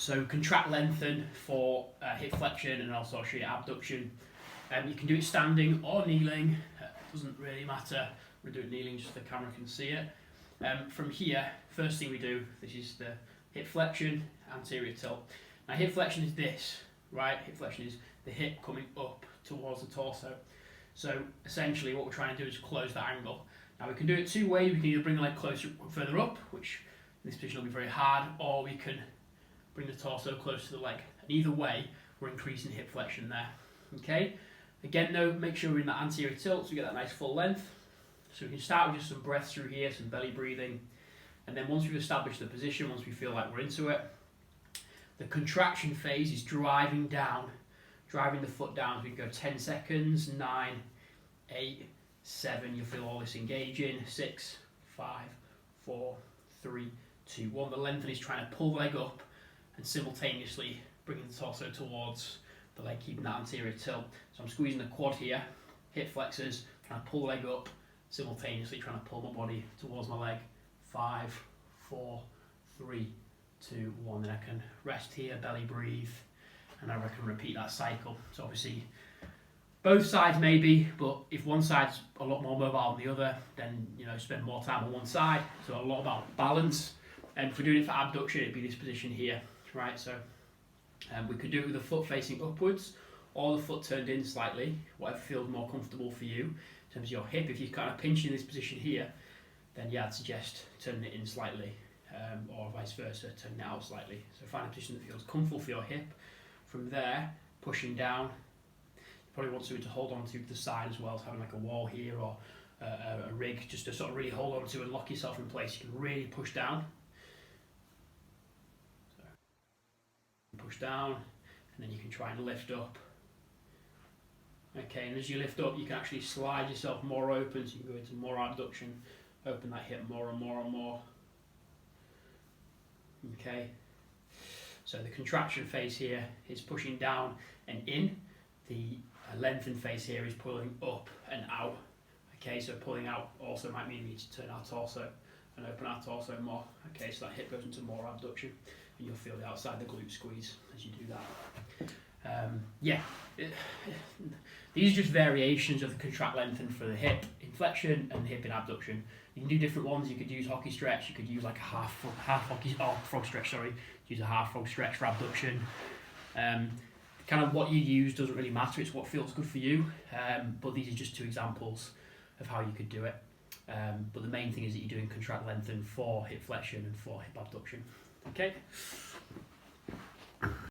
So contract lengthen for hip flexion, and also I'll show you abduction. You can do it standing or kneeling, doesn't really matter. We're doing kneeling just so the camera can see it. From here, first thing we do, this is the hip flexion, anterior tilt. Now hip flexion is this, right? Hip flexion is the hip coming up towards the torso. So essentially what we're trying to do is close that angle. Now we can do it two ways. We can either bring the leg closer, further up, which in this position will be very hard, or we can bring the torso close to the leg. And either way, we're increasing hip flexion there. Okay. Again though, make sure we're in that anterior tilt so we get that nice full length. So we can start with just some breaths through here, some belly breathing. And then once we've established the position, once we feel like we're into it, the contraction phase is driving down, driving the foot down. So we can go 10 seconds, 9, 8, 7. You'll feel all this engaging. 6, 5, 4, 3, 2, 1. The lengthen is trying to pull the leg up and simultaneously bringing the torso towards the leg, keeping that anterior tilt. So I'm squeezing the quad here, hip flexors, trying to pull the leg up, simultaneously trying to pull my body towards my leg. 5, 4, 3, 2, 1. Then I can rest here, belly breathe, and I can repeat that cycle. So obviously both sides maybe, but if one side's a lot more mobile than the other, then spend more time on one side. So a lot about balance. And if we're doing it for abduction, it'd be this position here, right? So we could do it with the foot facing upwards, or the foot turned in slightly, whatever feels more comfortable for you. In terms of your hip, if you're kind of pinching this position here, then yeah, I'd suggest turning it in slightly, or vice versa, turning it out slightly. So find a position that feels comfortable for your hip. From there, pushing down. You probably want something to hold on to the side as well, so having like a wall here or a rig, just to sort of really hold on to and lock yourself in place. You can really push down. So, push down, and then you can try and lift up. Okay, and as you lift up, you can actually slide yourself more open, so you can go into more abduction, open that hip more and more and more. Okay, so the contraction phase here is pushing down and in. The lengthen phase here is pulling up and out. Okay, so pulling out also might mean we need to turn our torso and open our torso more. Okay, so that hip goes into more abduction, and you'll feel the outside the glute squeeze as you do that. These are just variations of the contract lengthen for the hip in flexion and hip in abduction. You can do different ones. You could use hockey stretch. You could use like a half hockey or frog stretch. Sorry, use a half frog stretch for abduction. Kind of what you use doesn't really matter. It's what feels good for you. But these are just two examples of how you could do it. But the main thing is that you're doing contract lengthen for hip flexion and for hip abduction. Okay.